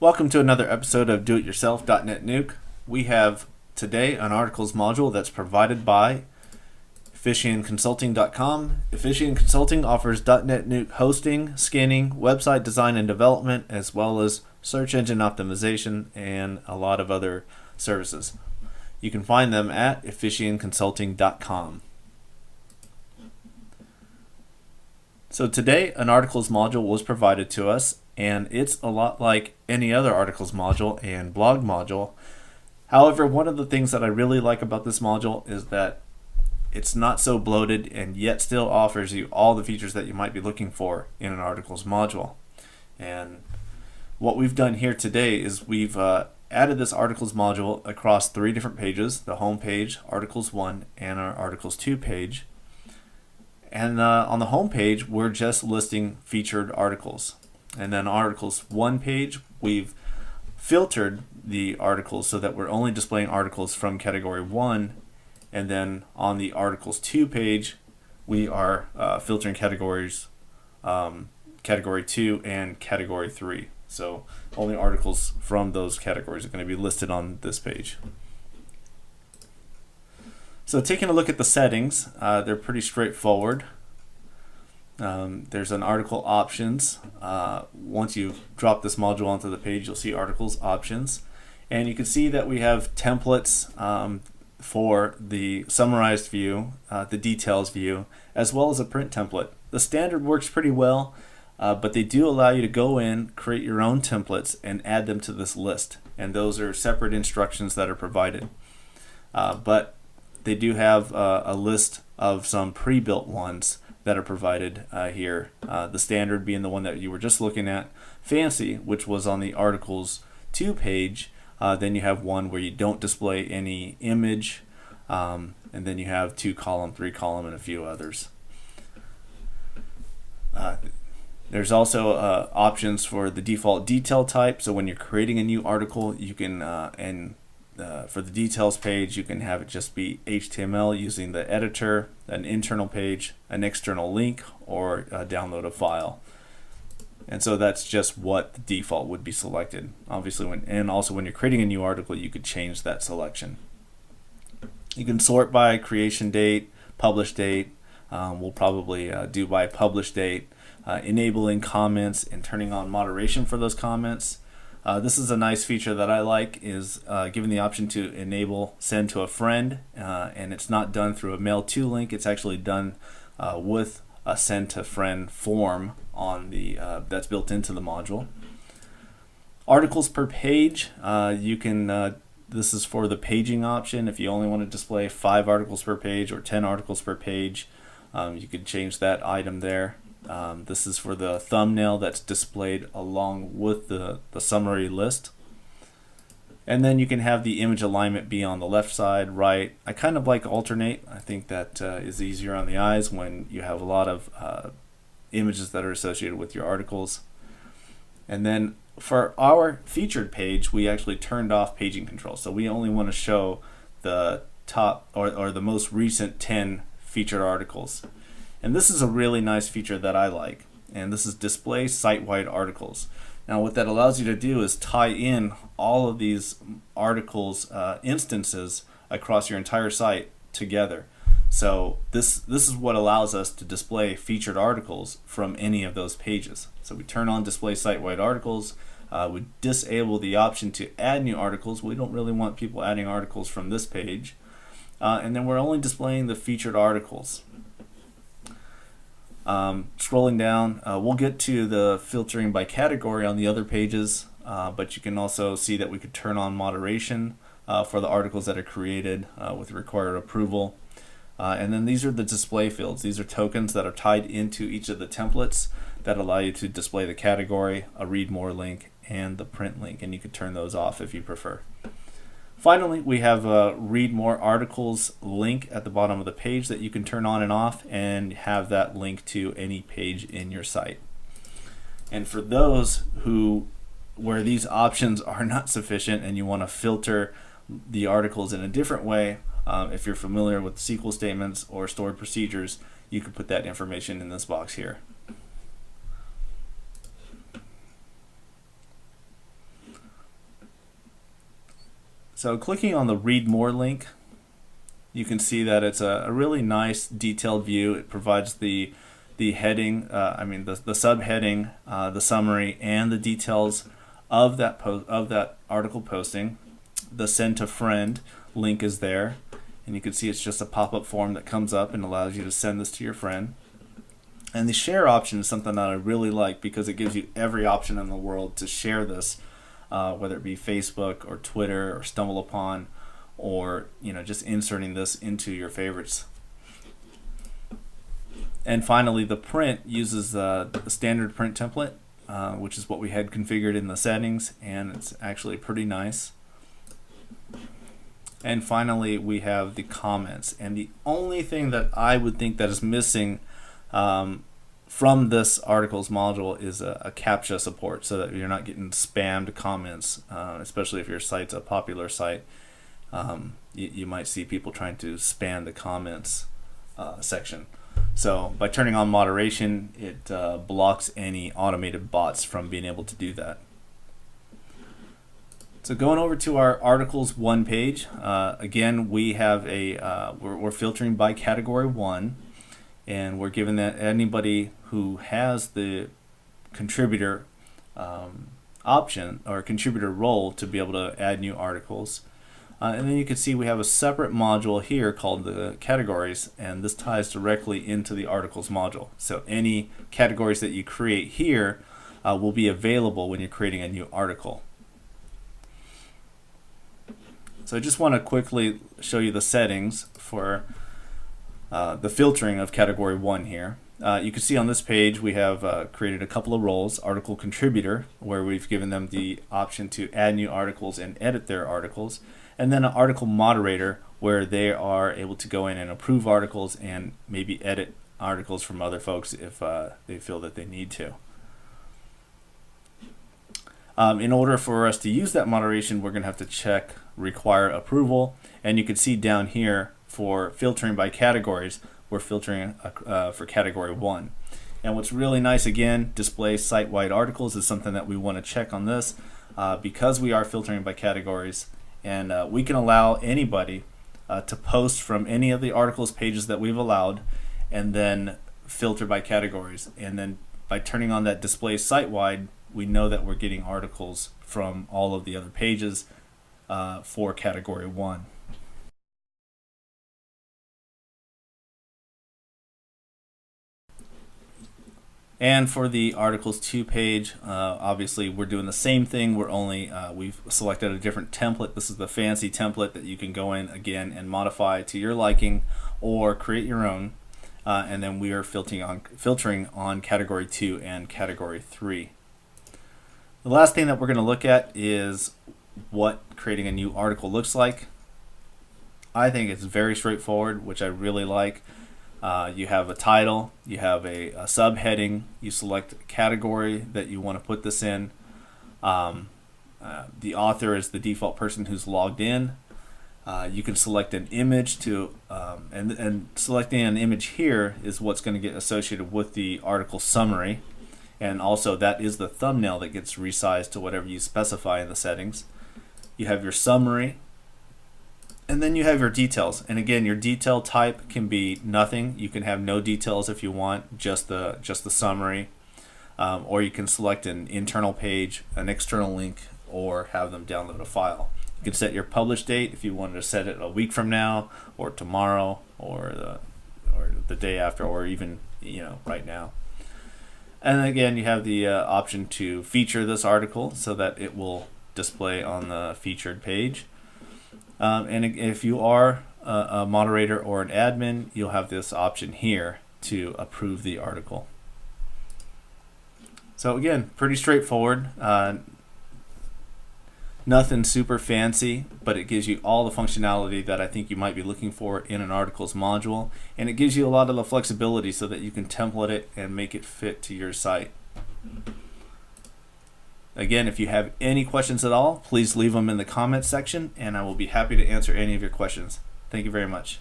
Welcome to another episode of Do-It-Yourself.net Nuke. We have today an articles module that's provided by EffishionConsulting.com. Efficion Consulting offers .NET Nuke hosting, scanning, website design and development, as well as search engine optimization and a lot of other services. You can find them at EffishionConsulting.com. So today an articles module was provided to us, and it's a lot like any other articles module and blog module. However, one of the things that I really like about this module is that it's not so bloated and yet still offers you all the features that you might be looking for in an articles module. And what we've done here today is we've added this articles module across 3 different pages: the home page, articles 1, and our articles 2 page. And on the home page, we're just listing featured articles. And then articles 1 page, we've filtered the articles so that we're only displaying articles from category 1. And then on the articles 2 page, we are filtering categories, category 2 and category 3. So only articles from those categories are going to be listed on this page. So taking a look at the settings, they're pretty straightforward. There's an article options. Once you drop this module onto the page, you'll see articles options. And you can see that we have templates for the summarized view, the details view, as well as a print template. The standard works pretty well, but they do allow you to go in, create your own templates, and add them to this list. And those are separate instructions that are provided. But they do have a list of some pre-built ones that are provided here. The standard being the one that you were just looking at. Fancy, which was on the articles 2 page. Then you have one where you don't display any image, and then you have 2 column, 3 column, and a few others. There's also options for the default detail type. So when you're creating a new article, you can for the details page, you can have it just be HTML using the editor, an internal page, an external link, or download a file. And so that's just what the default would be selected. Obviously, and also when you're creating a new article, you could change that selection. You can sort by creation date, publish date. We'll probably do by publish date, enabling comments and turning on moderation for those comments. This is a nice feature that I like, is given the option to enable send to a friend, and it's not done through a mail to link. It's actually done with a send to friend form on the that's built into the module. Articles per page, you can this is for the paging option. If you only want to display 5 articles per page or 10 articles per page, you could change that item there. This is for the thumbnail that's displayed along with the summary list. And then you can have the image alignment be on the left side, right. I kind of like alternate. I think that is easier on the eyes when you have a lot of images that are associated with your articles. And then for our featured page, we actually turned off paging control. So we only want to show the top or the most recent 10 featured articles. And this is a really nice feature that I like. And this is display site-wide articles. Now what that allows you to do is tie in all of these articles instances across your entire site together. So this is what allows us to display featured articles from any of those pages. So we turn on display site-wide articles. We disable the option to add new articles. We don't really want people adding articles from this page. And then we're only displaying the featured articles. Scrolling down, we'll get to the filtering by category on the other pages, but you can also see that we could turn on moderation for the articles that are created with required approval. And then these are the display fields. These are tokens that are tied into each of the templates that allow you to display the category, a read more link, and the print link, and you could turn those off if you prefer. Finally, we have a read more articles link at the bottom of the page that you can turn on and off and have that link to any page in your site. And for those where these options are not sufficient and you want to filter the articles in a different way, if you're familiar with SQL statements or stored procedures, you can put that information in this box here. So clicking on the Read More link, you can see that it's a really nice detailed view. It provides the heading, the subheading, the summary, and the details of that article posting. The Send to Friend link is there, and you can see it's just a pop-up form that comes up and allows you to send this to your friend. And the share option is something that I really like because it gives you every option in the world to share this, whether it be Facebook or Twitter or StumbleUpon, or just inserting this into your favorites. And finally, the print uses the standard print template, which is what we had configured in the settings, and it's actually pretty nice. And finally, we have the comments, and the only thing that I would think that is missing from this articles module is a CAPTCHA support, so that you're not getting spammed comments, especially if your site's a popular site. You might see people trying to spam the comments section. So by turning on moderation, it blocks any automated bots from being able to do that. So going over to our Articles 1 page, again, we have we're filtering by Category 1, and we're giving that anybody who has the contributor option or contributor role to be able to add new articles. And then you can see we have a separate module here called the categories, and this ties directly into the articles module. So any categories that you create here will be available when you're creating a new article. So I just want to quickly show you the settings for the filtering of category 1 here. You can see on this page we have created a couple of roles: article contributor, where we've given them the option to add new articles and edit their articles, and then an article moderator, where they are able to go in and approve articles and maybe edit articles from other folks if they feel that they need to. In order for us to use that moderation, we're going to have to check require approval, and you can see down here for filtering by categories, we're filtering for category 1. And what's really nice, again, display site-wide articles is something that we want to check on this because we are filtering by categories, and we can allow anybody to post from any of the articles pages that we've allowed, and then filter by categories. And then by turning on that display site-wide, we know that we're getting articles from all of the other pages for category 1. And for the Articles 2 page, obviously we're doing the same thing. We're only we've selected a different template. This is the fancy template that you can go in again and modify to your liking or create your own. And then we are filtering on category 2 and category 3. The last thing that we're going to look at is what creating a new article looks like. I think it's very straightforward, which I really like. You have a title, you have a subheading, you select a category that you want to put this in. The author is the default person who's logged in. You can select an image to, and selecting an image here is what's going to get associated with the article summary. And also that is the thumbnail that gets resized to whatever you specify in the settings. You have your summary, and then you have your details. And again, your detail type can be nothing. You can have no details if you want, just the summary. Or you can select an internal page, an external link, or have them download a file. You can set your publish date if you wanted to set it a week from now, or tomorrow, or the day after, or even right now. And again, you have the option to feature this article so that it will display on the featured page. And if you are a moderator or an admin, you'll have this option here to approve the article. So again, pretty straightforward. Nothing super fancy, but it gives you all the functionality that I think you might be looking for in an articles module, and it gives you a lot of the flexibility so that you can template it and make it fit to your site. Again, if you have any questions at all, please leave them in the comments section, and I will be happy to answer any of your questions. Thank you very much.